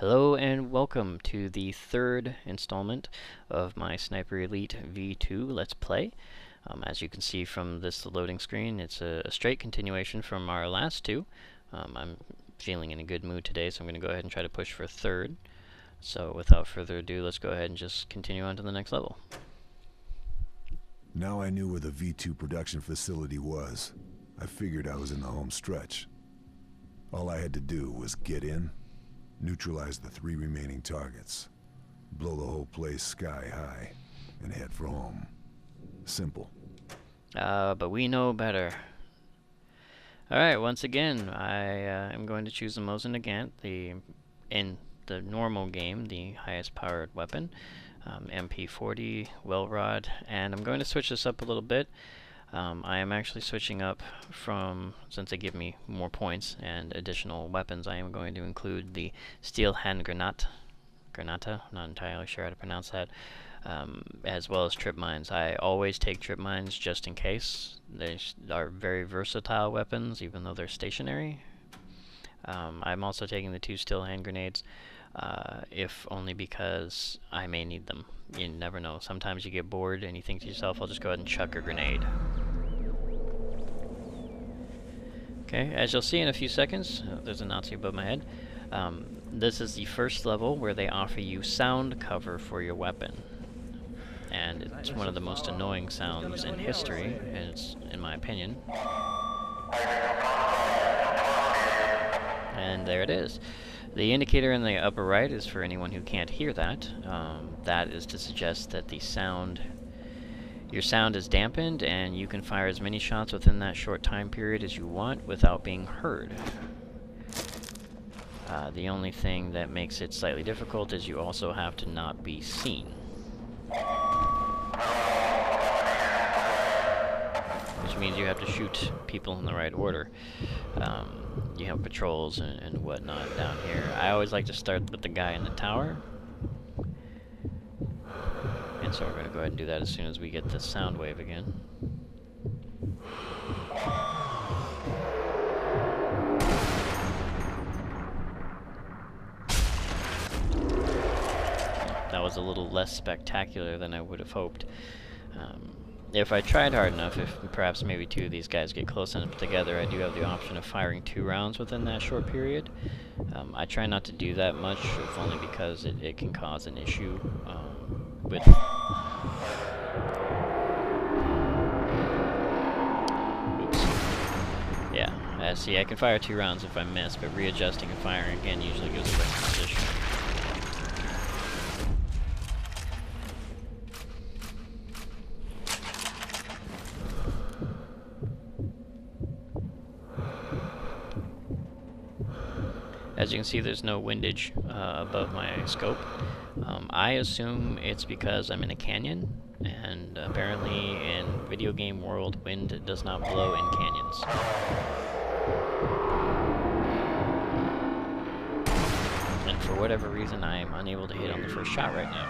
Hello and welcome to the third installment of my Sniper Elite V2 Let's Play. As you can see from this loading screen, it's a straight continuation from our last two. I'm feeling in a good mood today, so I'm going to go ahead and try to push for third. So without further ado, let's go ahead and just continue on to the next level. Now I knew where the V2 production facility was. I figured I was in the home stretch. All I had to do was get in, neutralize the 3 remaining targets, blow the whole place sky high, and head for home. Simple. But we know better. Alright, once again, I am going to choose the Mosin Nagant, in the normal game, the highest powered weapon. MP40, Welrod, and I'm going to switch this up a little bit. I am actually switching up from, since they give me more points and additional weapons, I am going to include the Steel Hand Granata, not entirely sure how to pronounce that, as well as trip mines. I always take trip mines just in case. They are very versatile weapons, even though they're stationary. I'm also taking the 2 Steel Hand Grenades, if only because I may need them. You never know. Sometimes you get bored and you think to yourself, I'll just go ahead and chuck a grenade. Okay, as you'll see in a few seconds, there's a Nazi above my head. This is the first level where they offer you sound cover for your weapon. And it's one of the most annoying sounds in history, and it's, in my opinion. And there it is. The indicator in the upper right is for anyone who can't hear that. That is to suggest that your sound is dampened and you can fire as many shots within that short time period as you want without being heard. The only thing that makes it slightly difficult is you also have to not be seen. Which means you have to shoot people in the right order. You have patrols and whatnot down here. I always like to start with the guy in the tower. And so we're going to go ahead and do that as soon as we get the sound wave again. That was a little less spectacular than I would have hoped. If I tried hard enough, if perhaps maybe 2 of these guys get close enough together, I do have the option of firing 2 rounds within that short period. I try not to do that much, if only because it can cause an issue with... Oops. Yeah, see, I can fire 2 rounds if I miss, but readjusting and firing again usually gives a better position. As you can see, there's no windage above my scope. I assume it's because I'm in a canyon, and apparently in video game world, wind does not blow in canyons. And for whatever reason, I am unable to hit on the first shot right now.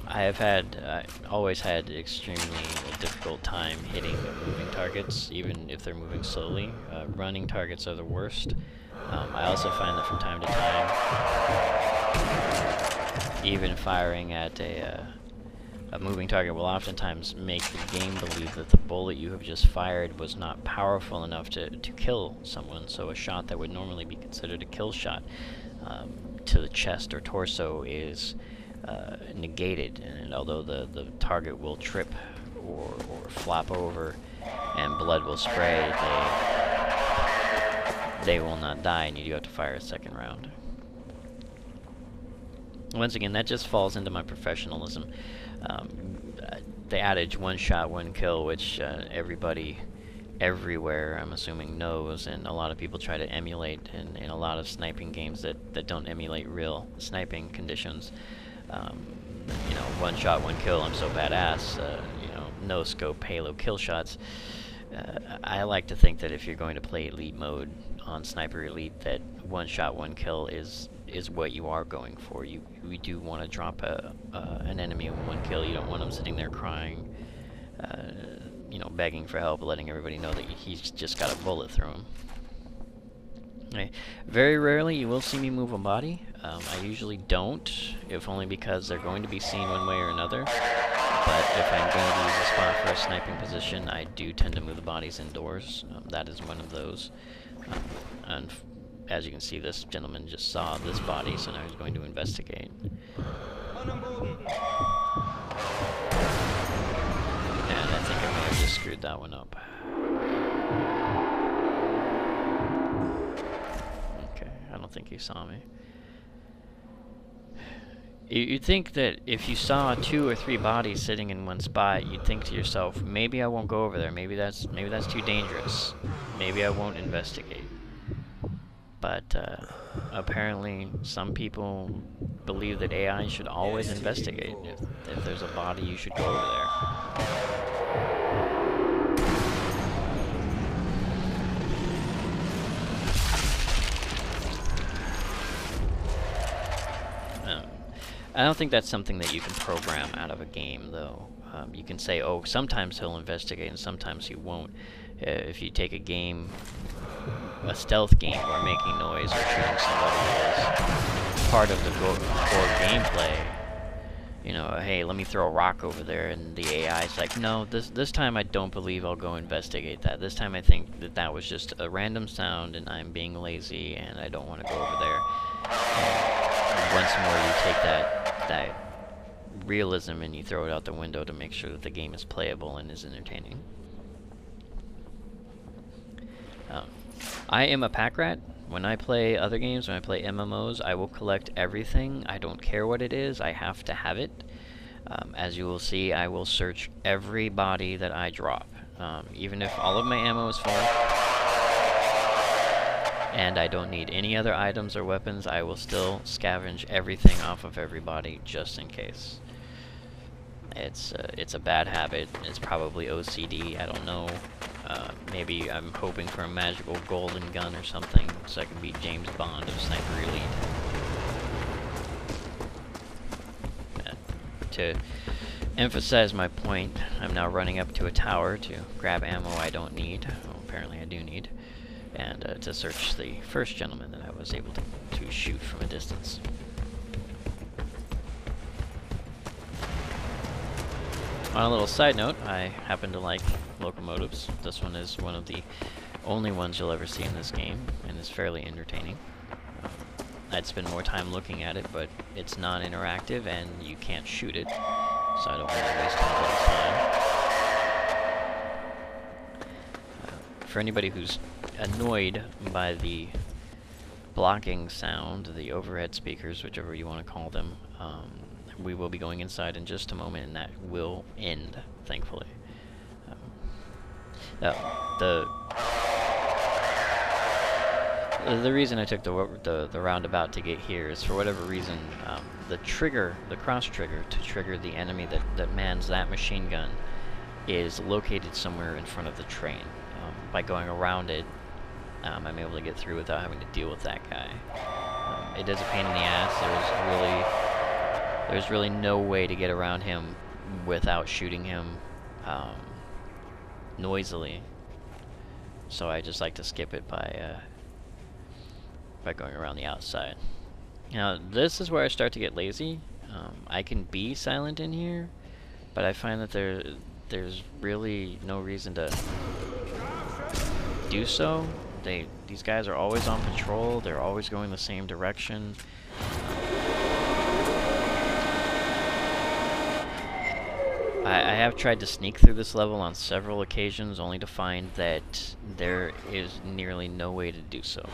I always had extremely difficult time hitting moving targets, even if they're moving slowly. Running targets are the worst. I also find that from time to time, even firing at a moving target will oftentimes make the game believe that the bullet you have just fired was not powerful enough to kill someone, so a shot that would normally be considered a kill shot to the chest or torso is negated, and although the target will trip or flop over and blood will spray, they will not die, and you do have to fire a second round. Once again, that just falls into my professionalism. The adage, 1 shot, 1 kill, which everybody everywhere, I'm assuming, knows, and a lot of people try to emulate in a lot of sniping games that don't emulate real sniping conditions. You know, 1 shot, 1 kill, I'm so badass, you know, no scope, halo, kill shots. I like to think that if you're going to play Elite mode on Sniper Elite, that 1 shot, 1 kill is what you are going for. You do want to drop an enemy with 1 kill. You don't want them sitting there crying. you know, begging for help, letting everybody know that he's just got a bullet through him. Okay. Very rarely you will see me move a body. I usually don't, if only because they're going to be seen one way or another. But if I'm going to use a spot for a sniping position, I do tend to move the bodies indoors. That is one of those. And as you can see, this gentleman just saw this body, so now he's going to investigate. And I think I may have just screwed that one up. Okay, I don't think he saw me. You'd think that if you saw 2 or 3 bodies sitting in one spot, you'd think to yourself, maybe I won't go over there. Maybe that's too dangerous. Maybe I won't investigate. But apparently, some people believe that AI should always investigate. If there's a body, you should go over there. I don't think that's something that you can program out of a game, though. You can say, oh, sometimes he'll investigate and sometimes he won't. If you take a game, a stealth game, where making noise or shooting somebody is part of the core gameplay, you know, hey, let me throw a rock over there, and the AI's like, no, this time I don't believe I'll go investigate that. This time I think that that was just a random sound and I'm being lazy and I don't want to go over there. And once more you take that realism and you throw it out the window to make sure that the game is playable and is entertaining. I am a pack rat. When I play other games, when I play MMOs, I will collect everything. I don't care what it is, I have to have it. As you will see, I will search every body that I drop. Even if all of my ammo is full, and I don't need any other items or weapons, I will still scavenge everything off of everybody just in case. It's a bad habit. It's probably OCD. I don't know. Maybe I'm hoping for a magical golden gun or something, so I can be James Bond of Sniper Elite. To emphasize my point, I'm now running up to a tower to grab ammo I don't need. Well, apparently I do need. And to search the first gentleman that I was able to shoot from a distance. On a little side note, I happen to like locomotives. This one is one of the only ones you'll ever see in this game, and is fairly entertaining. I'd spend more time looking at it, but it's non-interactive and you can't shoot it, so I don't want to waste anybody's time. For anybody who's annoyed by the blocking sound, the overhead speakers, whichever you want to call them, we will be going inside in just a moment, and that will end, thankfully. The reason I took the roundabout to get here is, for whatever reason, the cross trigger to trigger the enemy that mans that machine gun is located somewhere in front of the train. By going around it, I'm able to get through without having to deal with that guy. It is a pain in the ass. There's really no way to get around him without shooting him noisily. So I just like to skip it by going around the outside. Now this is where I start to get lazy. I can be silent in here, but I find that there's really no reason to do so. These guys are always on patrol. They're always going the same direction. I have tried to sneak through this level on several occasions, only to find that there is nearly no way to do so.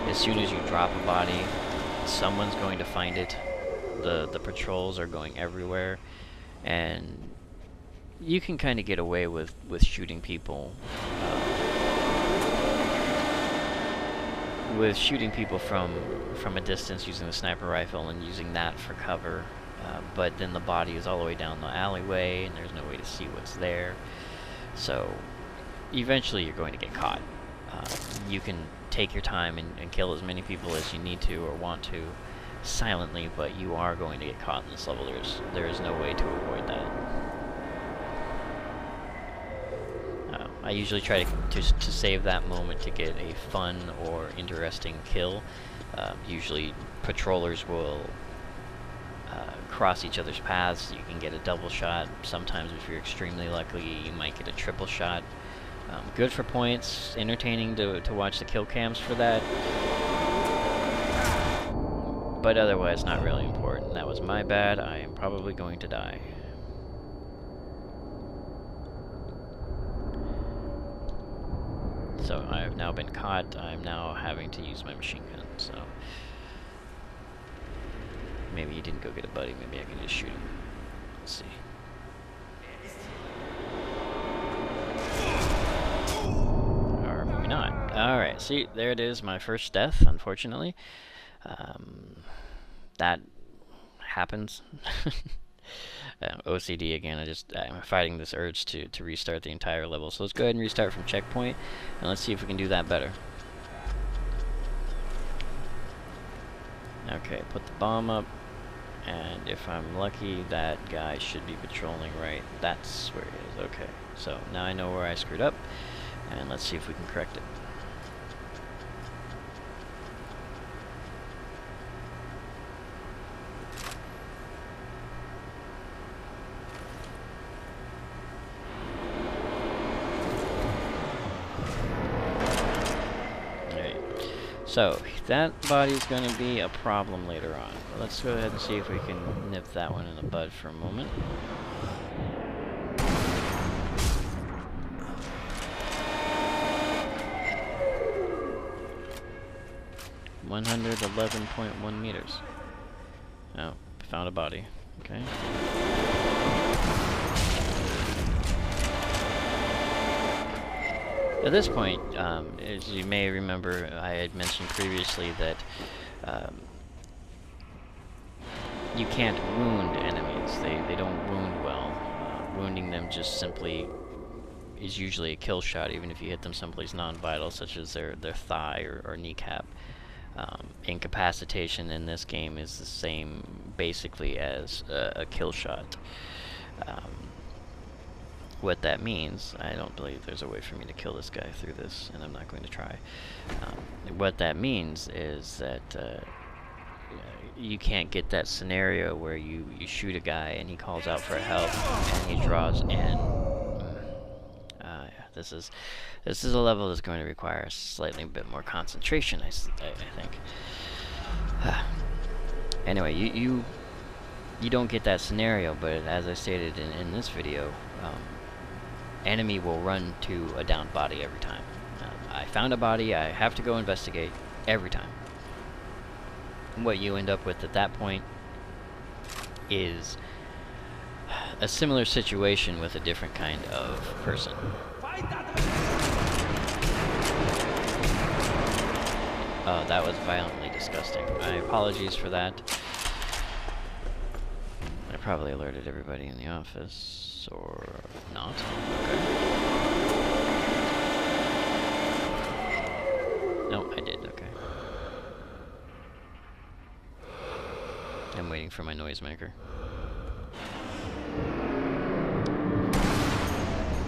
As soon as you drop a body, someone's going to find it. The patrols are going everywhere, and you can kind of get away with shooting people. With shooting people from a distance using the sniper rifle and using that for cover. But then the body is all the way down the alleyway, and there's no way to see what's there. So, eventually you're going to get caught. You can take your time and kill as many people as you need to or want to silently, but you are going to get caught in this level. There is no way to avoid that. I usually try to save that moment to get a fun or interesting kill. Usually patrollers will cross each other's paths. You can get a double shot. Sometimes if you're extremely lucky, you might get a triple shot. Good for points, entertaining to watch the kill cams for that. But otherwise not really important. That was my bad. I am probably going to die. So I have now been caught. I'm now having to use my machine gun, so... Maybe he didn't go get a buddy. Maybe I can just shoot him. Let's see. Or maybe not. Alright, see, there it is, my first death, unfortunately. That happens. OCD again, I'm fighting this urge to restart the entire level. So let's go ahead and restart from checkpoint, and let's see if we can do that better. Okay, put the bomb up, and if I'm lucky, that guy should be patrolling right. That's where he is. Okay, so now I know where I screwed up, and let's see if we can correct it. So, that body's going to be a problem later on. But let's go ahead and see if we can nip that one in the bud for a moment. $111.1 meters. Oh, found a body. Okay. At this point, as you may remember, I had mentioned previously that you can't wound enemies. They don't wound well. Wounding them just simply is usually a kill shot, even if you hit them someplace non-vital, such as their thigh or kneecap. Incapacitation in this game is the same, basically, as a kill shot. What that means, I don't believe there's a way for me to kill this guy through this, and I'm not going to try. What that means is that you can't get that scenario where you shoot a guy and he calls out for help and he draws in. This is a level that's going to require slightly a bit more concentration, I think. Anyway, you don't get that scenario, but as I stated in this video, enemy will run to a downed body every time. I found a body, I have to go investigate every time. What you end up with at that point is a similar situation with a different kind of person. Oh, that was violently disgusting. My apologies for that. I probably alerted everybody in the office, or not. Okay. No, I did, okay. I'm waiting for my noisemaker.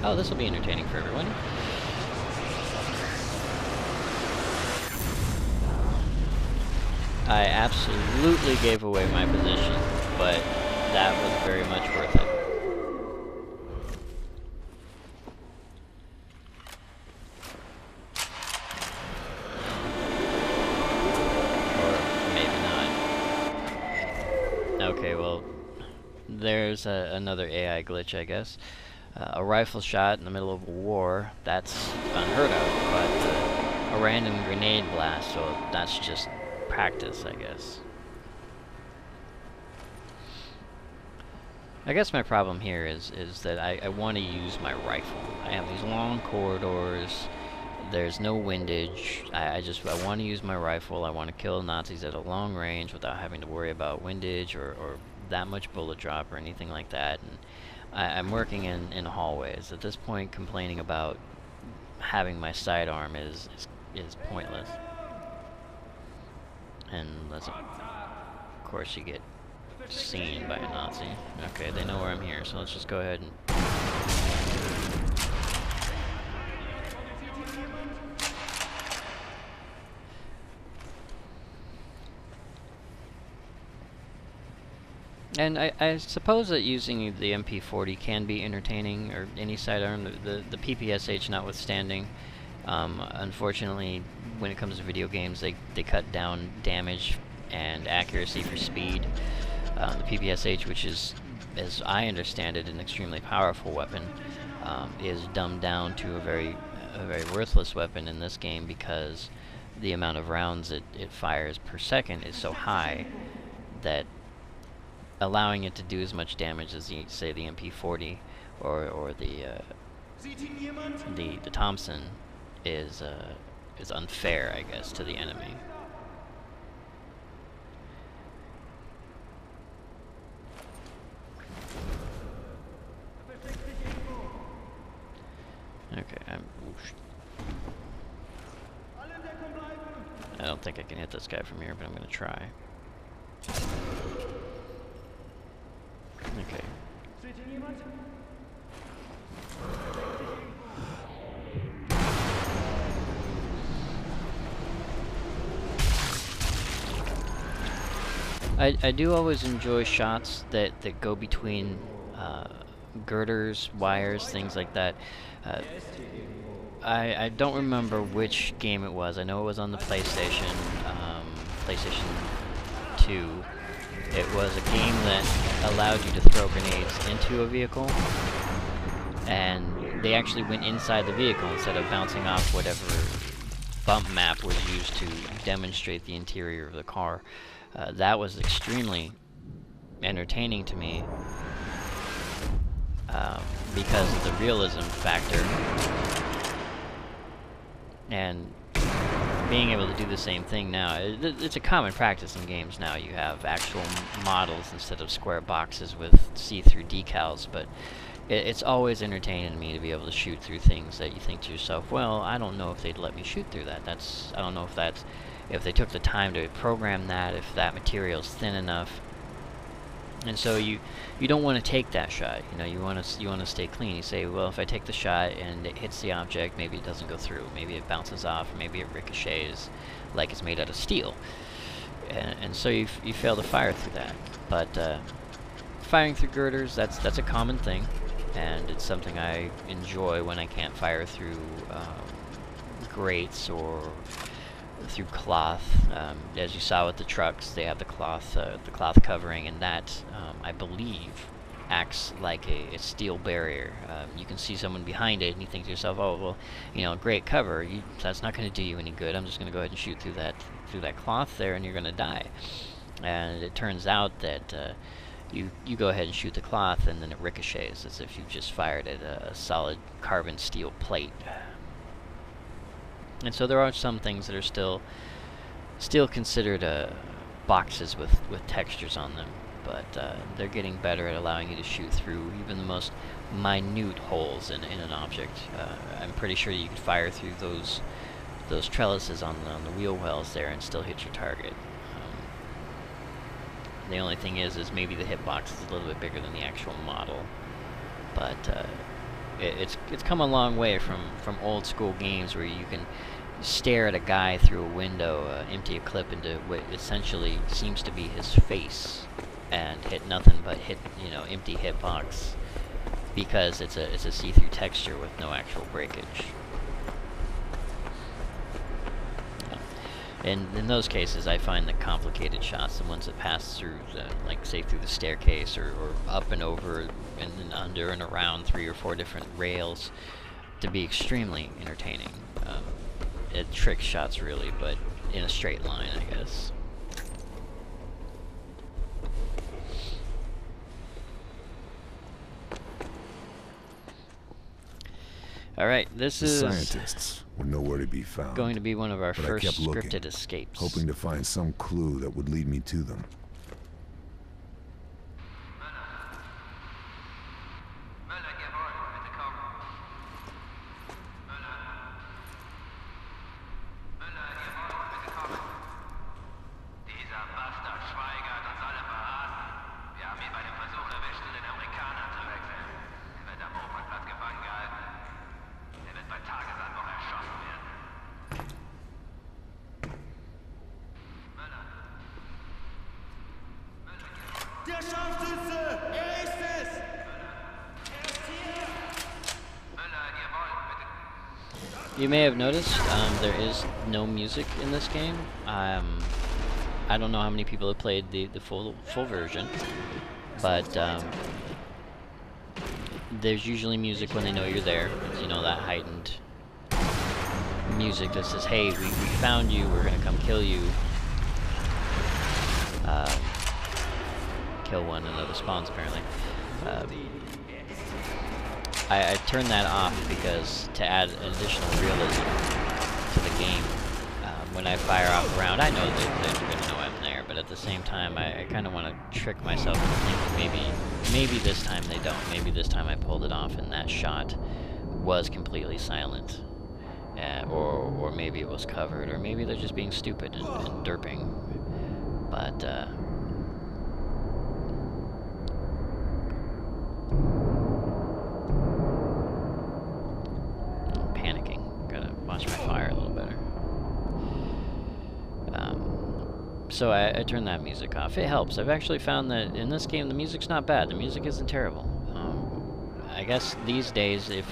Oh, this will be entertaining for everyone. I absolutely gave away my position, but that was very much worth it. Or maybe not. Okay, well, there's another AI glitch, I guess. A rifle shot in the middle of a war, that's unheard of, but a random grenade blast, so that's just practice, I guess. I guess my problem here is that I want to use my rifle. I have these long corridors, there's no windage, I want to use my rifle, I want to kill Nazis at a long range without having to worry about windage or that much bullet drop or anything like that. And I'm working in hallways. At this point, complaining about having my sidearm is pointless. And of course you get seen by a Nazi. Okay, they know where I'm here, so let's just go ahead and... And I suppose that using the MP40 can be entertaining, or any sidearm, the PPSH notwithstanding. Unfortunately, when it comes to video games, they cut down damage and accuracy for speed. The PPSH, which is, as I understand it, an extremely powerful weapon, is dumbed down to a very worthless weapon in this game because the amount of rounds it fires per second is so high that allowing it to do as much damage as say the MP40 or the Thompson is unfair, I guess, to the enemy. Okay, I don't think I can hit this guy from here, but I'm gonna try. Okay. I do always enjoy shots that go between girders, wires, things like that. I don't remember which game it was. I know it was on the PlayStation 2. It was a game that allowed you to throw grenades into a vehicle, and they actually went inside the vehicle instead of bouncing off whatever bump map was used to demonstrate the interior of the car. That was extremely entertaining to me because of the realism factor, and being able to do the same thing now. It's a common practice in games now. You have actual models instead of square boxes with see-through decals, but it's always entertaining to me to be able to shoot through things that you think to yourself, well, I don't know if they'd let me shoot through that. I don't know if they took the time to program that, if that material's thin enough. And so you don't want to take that shot. You know, you want to stay clean. You say, well, if I take the shot and it hits the object, maybe it doesn't go through. Maybe it bounces off. Or maybe it ricochets like it's made out of steel. And so you fail to fire through that. But firing through girders, that's a common thing, and it's something I enjoy when I can't fire through grates or through cloth. As you saw with the trucks, they have the cloth covering, and that I believe acts like a steel barrier. You can see someone behind it, and you think to yourself, "Oh, well, you know, great cover. That's not going to do you any good. I'm just going to go ahead and shoot through that cloth there, and you're going to die." And it turns out that you go ahead and shoot the cloth, and then it ricochets as if you just fired at a solid carbon steel plate. And so there are some things that are still considered boxes with textures on them, but they're getting better at allowing you to shoot through even the most minute holes in an object. I'm pretty sure you could fire through those trellises on the wheel wells there and still hit your target. The only thing is maybe the hitbox is a little bit bigger than the actual model, but it's come a long way from old school games where you can stare at a guy through a window, empty a clip into what essentially seems to be his face, and hit nothing but empty hitbox because it's a see-through texture with no actual breakage. And in those cases, I find the complicated shots, the ones that pass through, like say through the staircase, or up and over and then under and around 3 or 4 different rails, to be extremely entertaining. It tricks shots really, but in a straight line, I guess. Alright, this is scientists were nowhere to be found. Going to be one of our but first I kept looking, scripted escapes. hoping to find some clue that would lead me to them. You may have noticed there is no music in this game. I don't know how many people have played the full version, but there's usually music when they know you're there. You know, that heightened music that says, "Hey, we found you. We're gonna come kill you." Kill one and other spawns apparently. I turned that off because to add additional realism to the game, when I fire off a round, I know that they're going to know I'm there, but at the same time, I kind of want to trick myself into thinking maybe this time they don't. Maybe this time I pulled it off and that shot was completely silent. Or maybe it was covered, or maybe they're just being stupid and derping. But, watch my fire a little better. So I turned that music off. It helps. I've actually found that in this game the music's not bad. The music isn't terrible. I guess these days if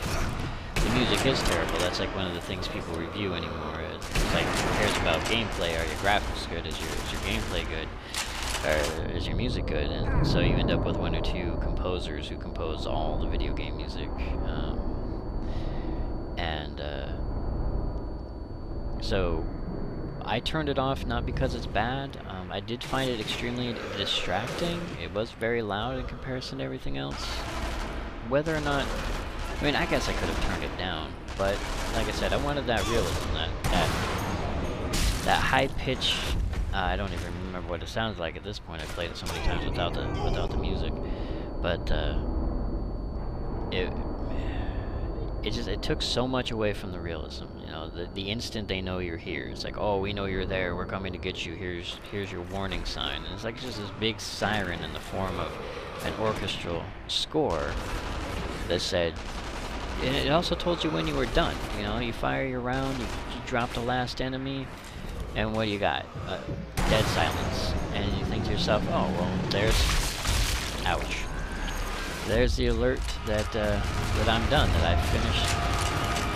the music is terrible, that's like one of the things people review anymore. It's like, who cares about gameplay? Are your graphics good? Is your gameplay good? Or is your music good? And so you end up with one or two composers who compose all the video game music. So I turned it off not because it's bad. I did find it extremely distracting. It was very loud in comparison to everything else. Whether or not, I mean, I guess I could have turned it down, but like I said, I wanted that realism, that high pitch. I don't even remember what it sounds like at this point. I played it so many times without the music, but it took so much away from the realism. You know, the instant they know you're here, it's like, oh, we know you're there, we're coming to get you, here's your warning sign. And it's like just this big siren in the form of an orchestral score that said, and it also told you when you were done. You know, you fire your round, you drop the last enemy, and what do you got? Dead silence. And you think to yourself, oh, well, ouch. There's the alert that I'm done, that I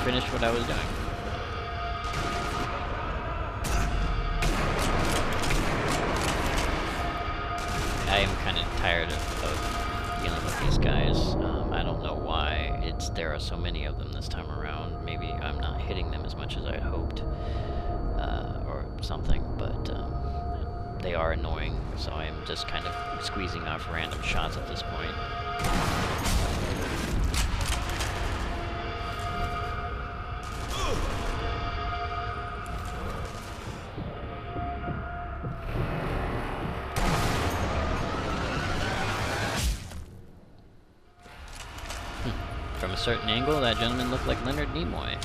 finished what I was doing. I am kind of tired of dealing with these guys. I don't know why. There are so many of them this time around. Maybe I'm not hitting them as much as I had hoped, or something, but they are annoying, so I am just kind of squeezing off random shots at this point. From a certain angle, that gentleman looked like Leonard Nimoy.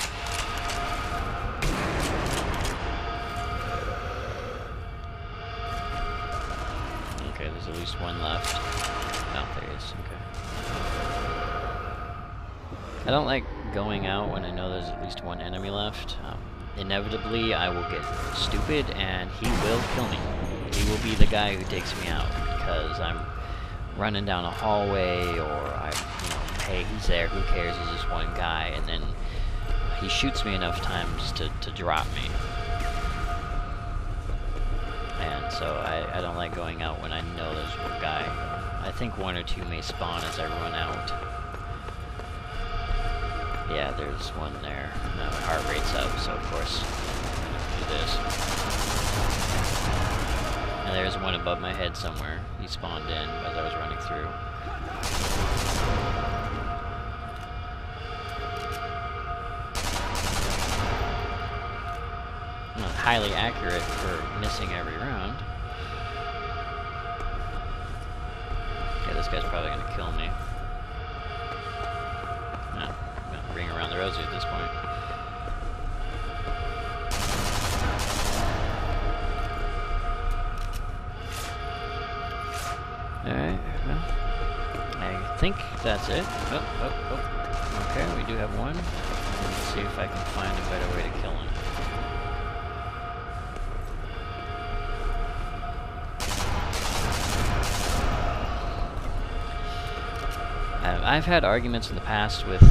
Okay, there's at least one left. Oh, there he is. Okay. I don't like going out when I know there's at least one enemy left. Inevitably, I will get stupid and he will kill me. He will be the guy who takes me out because I'm running down a hallway, or hey, he's there, who cares, he's just one guy, and then he shoots me enough times to drop me. And so I don't like going out when I know there's one guy. I think one or two may spawn as I run out. Yeah, there's one there. My heart rate's up, so of course, do this. And there's one above my head somewhere. He spawned in as I was running through. I'm not highly accurate for missing every round. Okay, this guy's probably gonna kill me. No, I'm gonna ring around the rosy at this point. Alright, well, I think that's it. Oh. Okay, we do have one. Let's see if I can find a better way to kill him. I've had arguments in the past with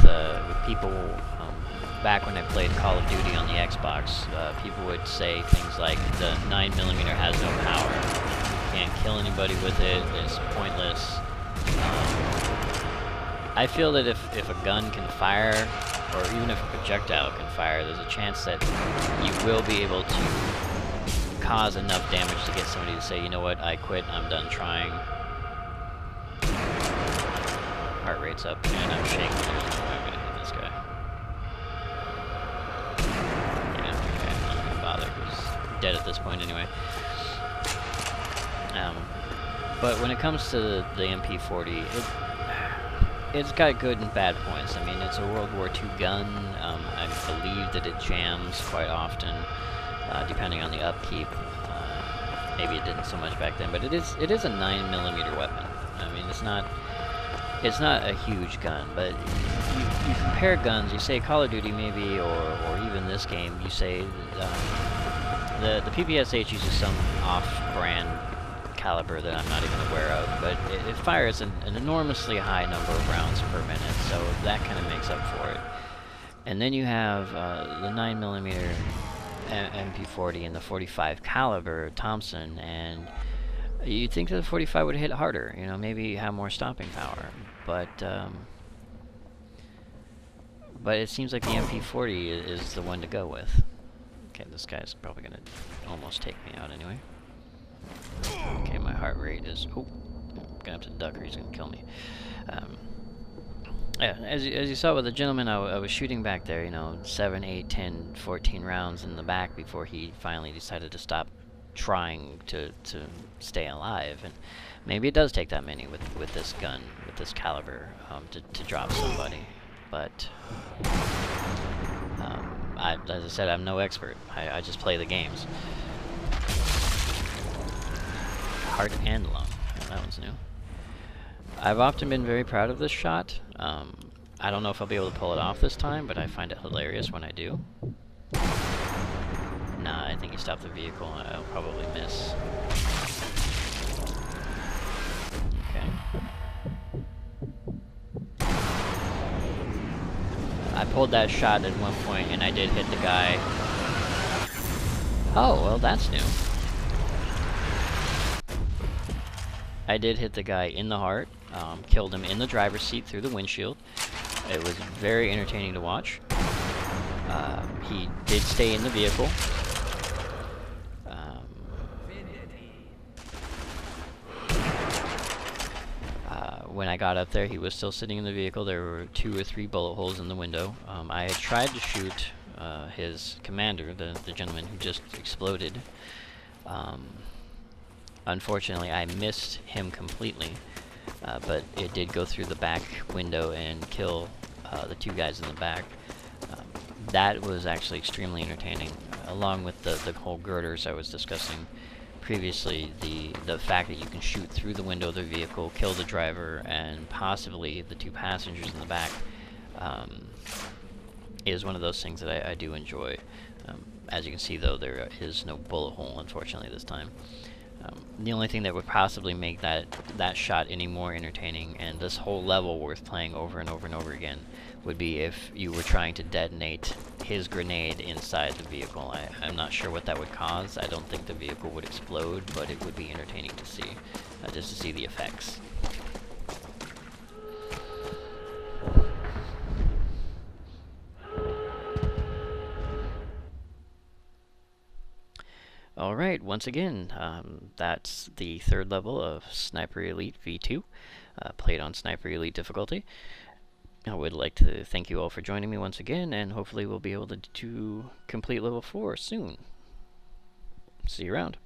people back when I played Call of Duty on the Xbox, people would say things like the 9mm has no power. You can't kill anybody with it. It's pointless. I feel that if a gun can fire, or even if a projectile can fire, there's a chance that you will be able to cause enough damage to get somebody to say, you know what, I quit, I'm done trying. Heart rate's up, and I'm shaking. I'm gonna hit this guy. Yeah, okay, I'm not gonna bother, because he's dead at this point anyway. But when it comes to the MP40, it's got good and bad points. I mean, it's a World War II gun. I believe that it jams quite often, depending on the upkeep. Maybe it didn't so much back then, but it is a 9mm weapon. I mean, it's not a huge gun, but you compare guns. You say Call of Duty maybe, or even this game. You say the PPSH uses some off-brand caliber that I'm not even aware of, but it fires an enormously high number of rounds per minute, so that kind of makes up for it. And then you have the 9mm MP40 and the .45 caliber Thompson, and you'd think that the .45 would hit harder, you know, maybe have more stopping power, but it seems like the MP40 is the one to go with. Okay, this guy's probably gonna almost take me out anyway. Okay, my heart rate is... Oh, I'm gonna have to duck or he's gonna kill me. Yeah, as you saw with the gentleman, I was shooting back there, you know, 7, 8, 10, 14 rounds in the back before he finally decided to stop trying to stay alive. And maybe it does take that many with this gun, with this caliber, to drop somebody. But, as I said, I'm no expert. I just play the games. Heart and lung. Oh, that one's new. I've often been very proud of this shot. I don't know if I'll be able to pull it off this time, but I find it hilarious when I do. Nah, I think he stopped the vehicle. I'll probably miss. Okay. I pulled that shot at one point, and I did hit the guy. Oh, well, that's new. I did hit the guy in the heart, killed him in the driver's seat through the windshield. It was very entertaining to watch. He did stay in the vehicle. When I got up there, he was still sitting in the vehicle. There were 2 or 3 bullet holes in the window. I had tried to shoot his commander, the gentleman who just exploded. Unfortunately, I missed him completely, but it did go through the back window and kill the 2 guys in the back. That was actually extremely entertaining, along with the whole girders I was discussing previously. The fact that you can shoot through the window of the vehicle, kill the driver, and possibly the 2 passengers in the back is one of those things that I do enjoy. As you can see, though, there is no bullet hole, unfortunately, this time. The only thing that would possibly make that shot any more entertaining and this whole level worth playing over and over and over again would be if you were trying to detonate his grenade inside the vehicle. I'm not sure what that would cause. I don't think the vehicle would explode, but it would be entertaining to see, just to see the effects. Alright, once again, that's the 3rd level of Sniper Elite V2, played on Sniper Elite difficulty. I would like to thank you all for joining me once again, and hopefully we'll be able to complete level 4 soon. See you around.